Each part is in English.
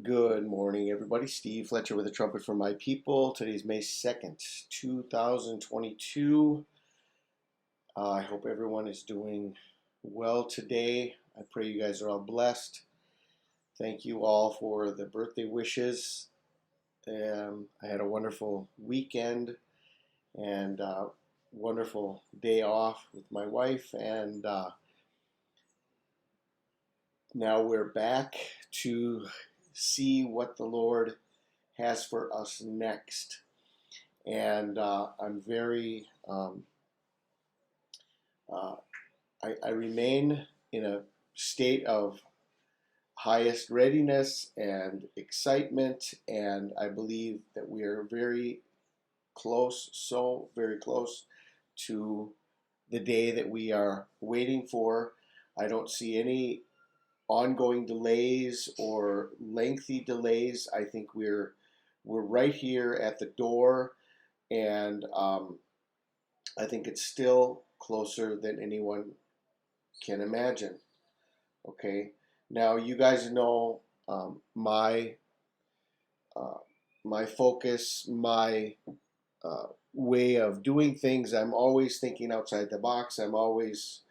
Good morning, everybody. Steve Fletcher with a trumpet for my people. Today's May 2nd, 2022. I hope everyone is doing well today. I pray you guys are all blessed. Thank you all for the birthday wishes. I had a wonderful weekend and wonderful day off with my wife, and now we're back to see what the Lord has for us next. And I'm very, uh, I remain in a state of highest readiness and excitement, and I believe that we are very close, so very close to the day that we are waiting for. I don't see any ongoing delays or lengthy delays. I think we're right here at the door, and I think it's still closer than anyone can imagine. Okay, now you guys know my uh, my focus, my way of doing things. I'm always thinking outside the box. I'm always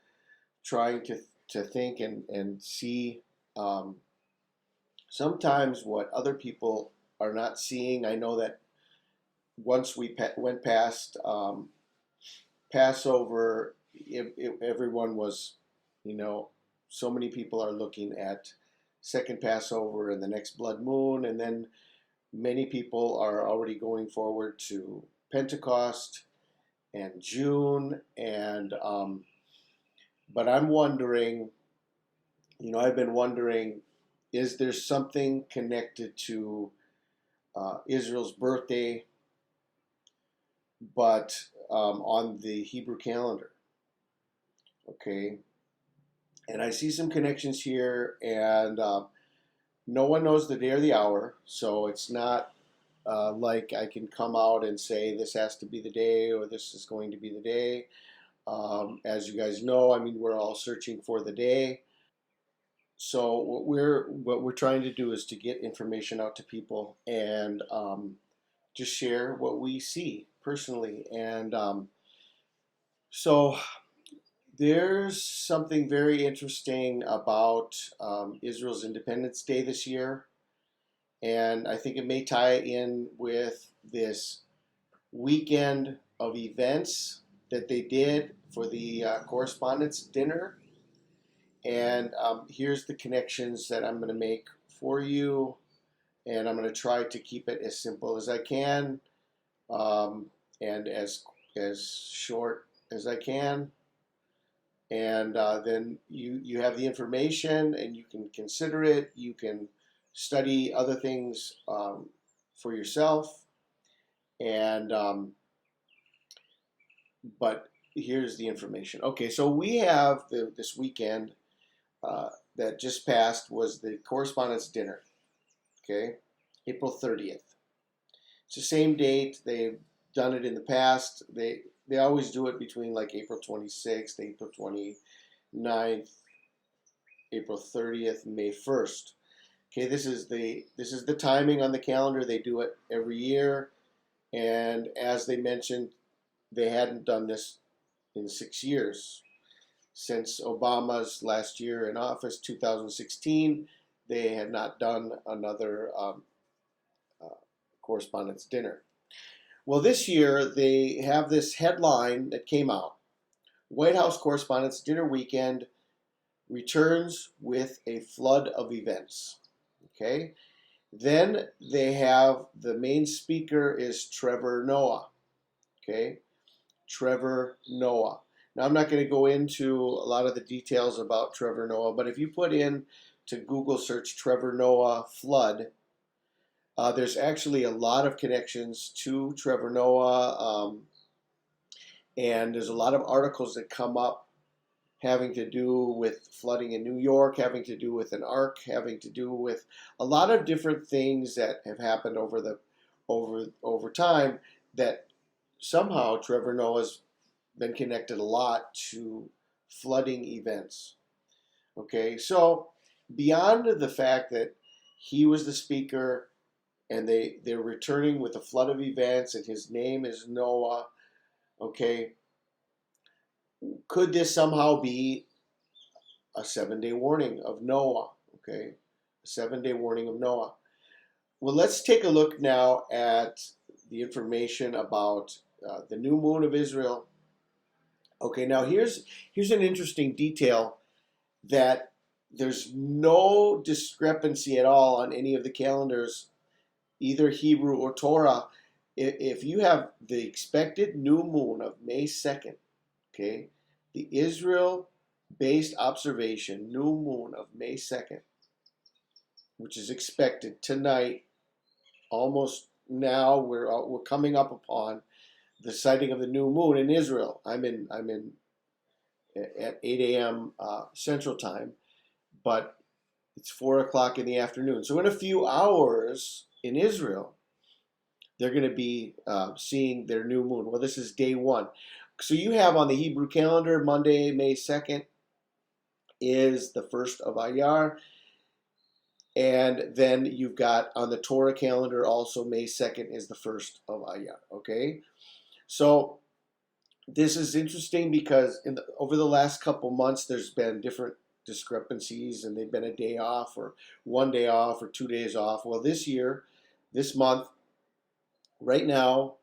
trying to think and see um, sometimes what other people are not seeing. I know that once we went past Passover, everyone was, you know, so many people are looking at second Passover and the next blood moon, and then many people are already going forward to Pentecost and June, and but I'm wondering, I've been wondering, is there something connected to Israel's birthday, but on the Hebrew calendar? Okay, and I see some connections here, and no one knows the day or the hour, so it's not like I can come out and say this has to be the day or this is going to be the day. As you guys know, I mean, we're all searching for the day. So what we're trying to do is to get information out to people and just share what we see personally. And so there's something very interesting about Israel's Independence Day this year, and I think it may tie in with this weekend of events that they did for the correspondence dinner. And here's the connections that I'm going to make for you, and I'm going to try to keep it as simple as I can um, and as short as I can. And then you have the information, and you can consider it. You can study other things for yourself, and but here's the information. Okay, so we have this weekend uh, that just passed was the correspondence dinner. Okay, April 30th. It's the same date. They've done it in the past. They always do it between like April 26th, April 29th, April 30th, May 1st. Okay, this is the timing on the calendar. They do it every year, and as they mentioned, they hadn't done this in 6 years since Obama's last year in office, 2016. They had not done another uh, correspondence dinner. Well, this year they have this headline that came out: White House Correspondents' Dinner Weekend returns with a flood of events. Okay. Then they have the main speaker is Trevor Noah. Okay. Trevor Noah. Now, I'm not going to go into a lot of the details about Trevor Noah, but if you put in to Google search Trevor Noah flood, there's actually a lot of connections to Trevor Noah, and there's a lot of articles that come up having to do with flooding in New York, having to do with an ark, having to do with a lot of different things that have happened over time that somehow Trevor Noah's been connected a lot to flooding events. Okay, so beyond the fact that He was the speaker, and they're returning with a flood of events, and his name is Noah. Okay, could this somehow be a 7-day warning of Noah? Okay, a 7-day warning of Noah. Well, let's take a look now at the information about the new moon of Israel. Okay, now here's an interesting detail, that there's no discrepancy at all on any of the calendars, either Hebrew or Torah. If you have the expected new moon of May 2nd, okay, the Israel-based observation new moon of May 2nd, which is expected tonight, almost now, we're coming up upon the sighting of the new moon in Israel. I'm in at 8 a.m. Central Time, but it's 4 o'clock in the afternoon. So in a few hours in Israel, they're going to be seeing their new moon. Well, this is day 1. So you have on the Hebrew calendar, Monday, May 2nd, is the first of Iyar. And then you've got on the Torah calendar also May 2nd is the first of Iyar. Okay? So this is interesting because over the last couple months, there's been different discrepancies, and they've been a day off or 1 day off or 2 days off. Well, this month, right now,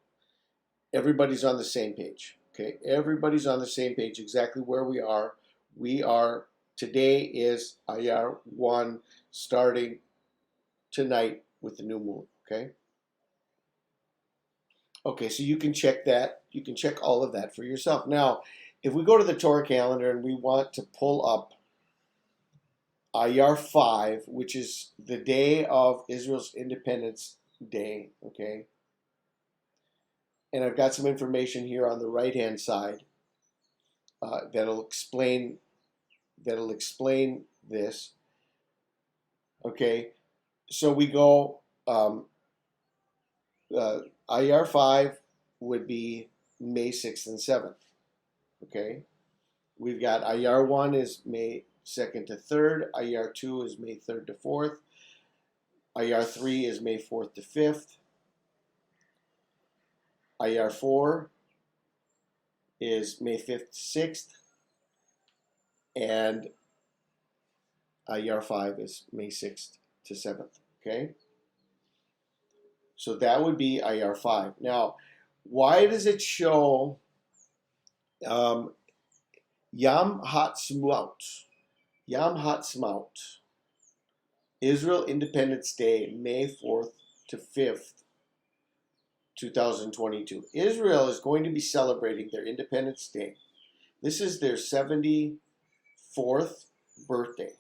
everybody's on the same page. Okay, everybody's on the same page exactly where we are. Today is Iyar 1, starting tonight with the new moon. Okay, so you can check that. You can check all of that for yourself. Now, if we go to the Torah calendar and we want to pull up Iyar 5, which is the day of Israel's Independence Day, okay? And I've got some information here on the right-hand side that'll explain this. Okay, so we go. Iyar 5 would be May 6th and 7th. Okay, we've got Iyar 1 is May 2nd to 3rd. Iyar 2 is May 3rd to 4th. Iyar 3 is May 4th to 5th. Iyar 4 is May 5th to 6th. And Iyar 5 is May 6th to 7th. Okay? So that would be Iyar 5. Now, why does it show Yom Ha'atzmaut? Yom Ha'atzmaut. Israel Independence Day, May 4th to 5th, 2022. Israel is going to be celebrating their Independence Day. This is their 74th birthday.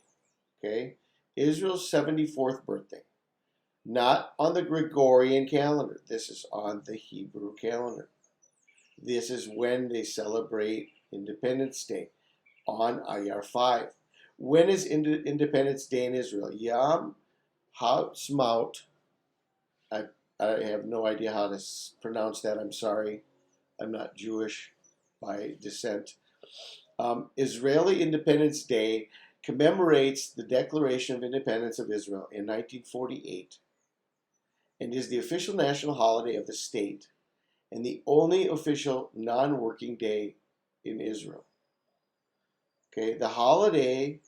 Okay? Israel's 74th birthday. Not on the Gregorian calendar. This is on the Hebrew calendar. This is when they celebrate Independence Day, on Iyar 5. When is Independence Day in Israel? Yom Ha'atzmaut. I have no idea how to pronounce that. I'm sorry. I'm not Jewish by descent. Israeli Independence Day commemorates the Declaration of Independence of Israel in 1948 and is the official national holiday of the state and the only official non-working day in Israel. Okay, the holiday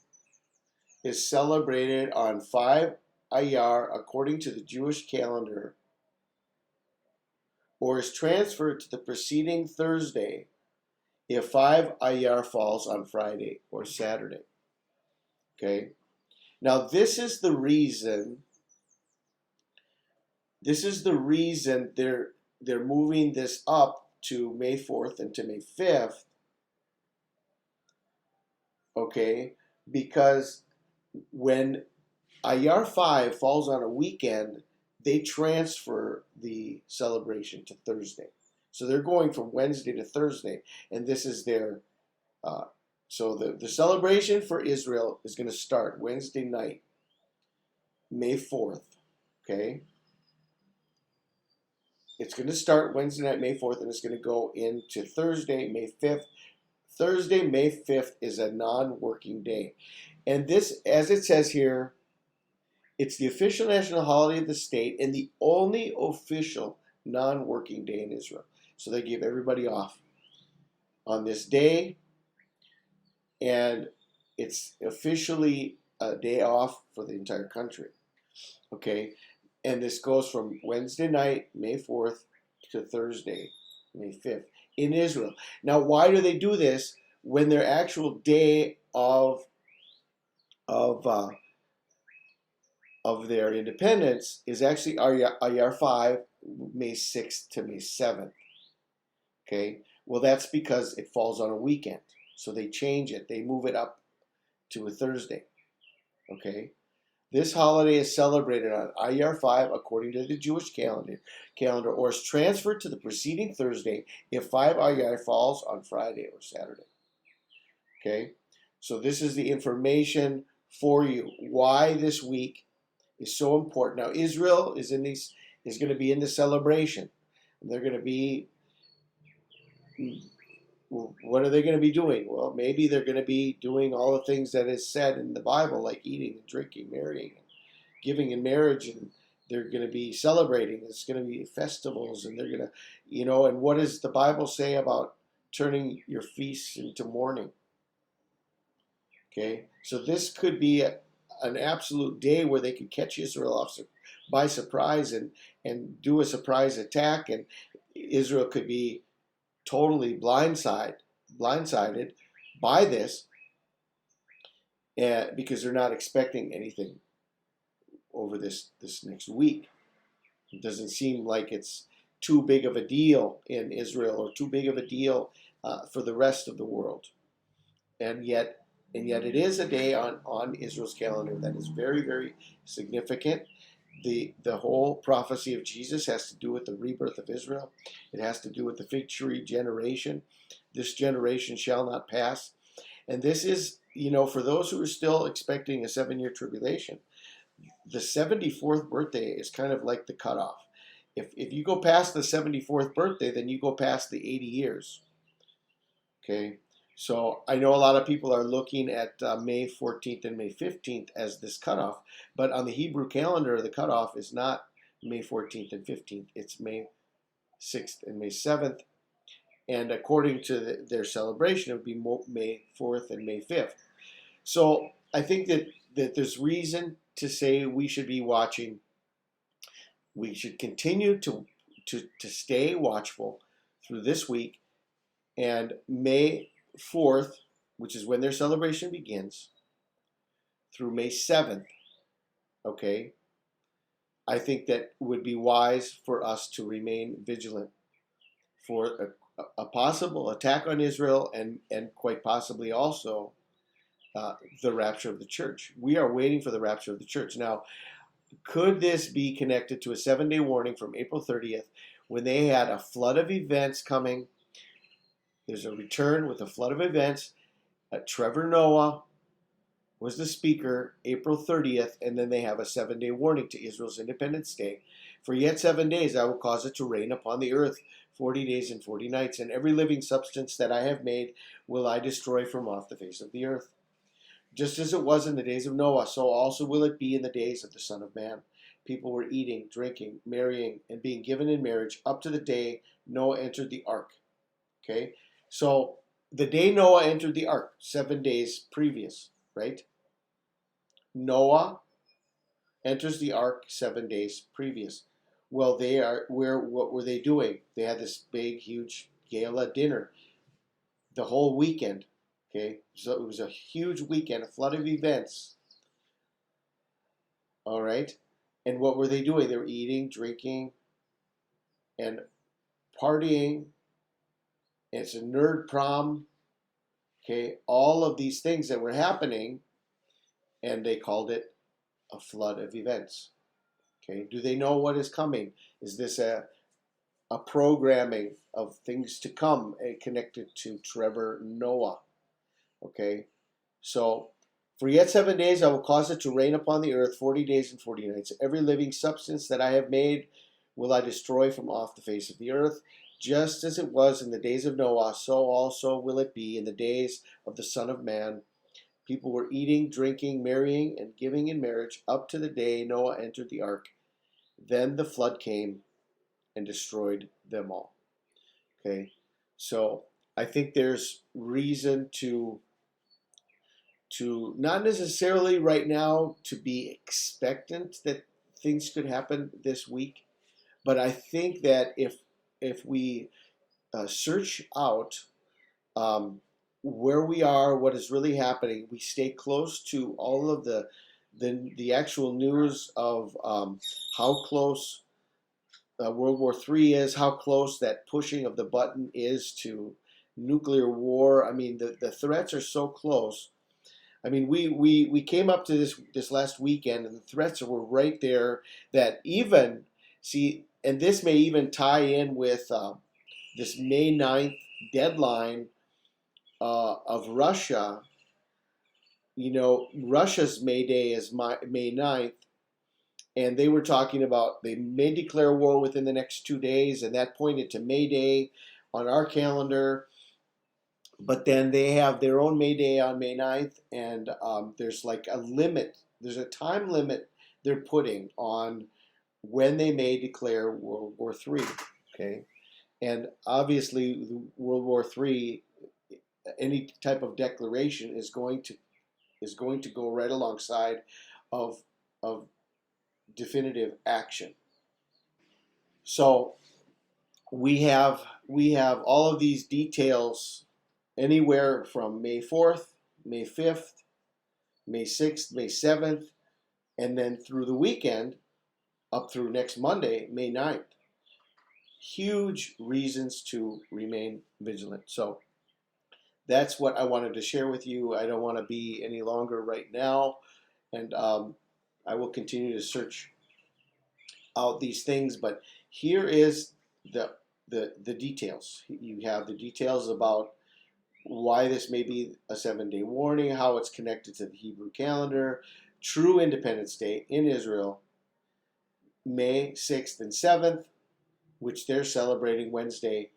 is celebrated on 5 Iyar according to the Jewish calendar, or is transferred to the preceding Thursday if 5 Iyar falls on Friday or Saturday. Okay, now this is the reason they're moving this up to May 4th and to May 5th. Okay, because when Iyar 5 falls on a weekend, they transfer the celebration to Thursday. So they're going from Wednesday to Thursday, and this is their, so the celebration for Israel is going to start Wednesday night, May 4th, okay? It's going to start Wednesday night, May 4th, and it's going to go into Thursday, May 5th. Thursday, May 5th is a non-working day. And this, as it says here, It's the official national holiday of the state and the only official non-working day in Israel. So they give everybody off on this day, and it's officially a day off for the entire country. Okay, and this goes from Wednesday night, May 4th, to Thursday, May 5th, in Israel. Now, why do they do this when their actual day of uh, of their independence is actually Ayar 5, May 6th to May 7th? Okay, well, that's because it falls on a weekend. So they change it, they move it up to a Thursday. Okay, this holiday is celebrated on Ayar 5 according to the Jewish calendar, or is transferred to the preceding Thursday if 5 Ayar falls on Friday or Saturday. Okay, so this is the information for you. Why this week is so important. Now Israel is going to be in the celebration. They're going to be. What are they going to be doing? Well, maybe they're going to be doing all the things that is said in the Bible, like eating and drinking, marrying, and giving in marriage, and they're going to be celebrating. It's going to be festivals, and they're going to, and what does the Bible say about turning your feasts into mourning? Okay, so this could be an absolute day where they could catch Israel off by surprise and do a surprise attack, and Israel could be totally blindsided by this, because they're not expecting anything over this next week. It doesn't seem like it's too big of a deal in Israel, or too big of a deal for the rest of the world, and yet it is a day on Israel's calendar that is very, very significant. The whole prophecy of Jesus has to do with the rebirth of Israel. It has to do with the fig tree generation. This generation shall not pass. And this is, for those who are still expecting a 7-year tribulation, the 74th birthday is kind of like the cutoff. If you go past the 74th birthday, then you go past the 80 years. Okay? So I know a lot of people are looking at May 14th and May 15th as this cutoff, but on the Hebrew calendar, the cutoff is not May 14th and 15th. It's May 6th and May 7th. And according to their celebration, it would be May 4th and May 5th. So I think that there's reason to say we should be watching. We should continue to stay watchful through this week, and May 4th, which is when their celebration begins, through May 7th, okay, I think that would be wise for us to remain vigilant for a possible attack on Israel, and quite possibly also the rapture of the church. We are waiting for the rapture of the church. Now, could this be connected to a 7-day warning from April 30th when they had a flood of events coming? There's a return with a flood of events. Trevor Noah was the speaker, April 30th, and then they have a 7-day warning to Israel's Independence Day. For yet 7 days I will cause it to rain upon the earth 40 days and 40 nights, and every living substance that I have made will I destroy from off the face of the earth. Just as it was in the days of Noah, so also will it be in the days of the Son of Man. People were eating, drinking, marrying, and being given in marriage up to the day Noah entered the ark. Okay? So the day Noah entered the ark, 7 days previous, right? Noah enters the ark 7 days previous. Well, what were they doing? They had this big, huge gala dinner the whole weekend. Okay, so it was a huge weekend, a flood of events. All right, and what were they doing? They were eating, drinking, and partying. It's a nerd prom. Okay, all of these things that were happening, and they called it a flood of events. Okay, do they know what is coming? Is this a programming of things to come connected to Trevor Noah? Okay, so for yet 7 days I will cause it to rain upon the earth 40 days and 40 nights. Every living substance that I have made will I destroy from off the face of the earth. Just as it was in the days of Noah, so also will it be in the days of the Son of Man. People were eating, drinking, marrying, and giving in marriage up to the day Noah entered the ark. Then the flood came and destroyed them all. Okay, so I think there's reason to not necessarily right now to be expectant that things could happen this week, but I think that if we search out um, where we are, what is really happening, we stay close to all of the actual news of how close World War III is, how close that pushing of the button is to nuclear war. I mean, the threats are so close. I mean, we came up to this last weekend, and the threats were right there. That even see, and this may even tie in with this May 9th deadline of Russia. You know, Russia's May Day is May 9th, and they were talking about they may declare war within the next 2 days, and that pointed to May Day on our calendar. But then they have their own May Day on May 9th, and there's like a limit. There's a time limit they're putting on when they may declare World War III. Okay, and obviously World War III, any type of declaration is going to go right alongside of of definitive action. So we have all of these details anywhere from May 4th, May 5th, May 6th, May 7th, and then through the weekend up through next Monday, May 9th. Huge reasons to remain vigilant. So that's what I wanted to share with you. I don't want to be any longer right now, and I will continue to search out these things. But here is the details. You have the details about why this may be a 7-day warning, how it's connected to the Hebrew calendar, true Independence Day in Israel, May 6th and 7th, which they're celebrating Wednesday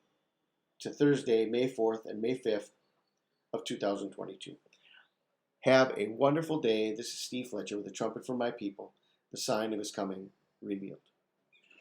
to Thursday, May 4th and May 5th of 2022. Have a wonderful day. This is Steve Fletcher with a trumpet for my people, the sign of his coming revealed.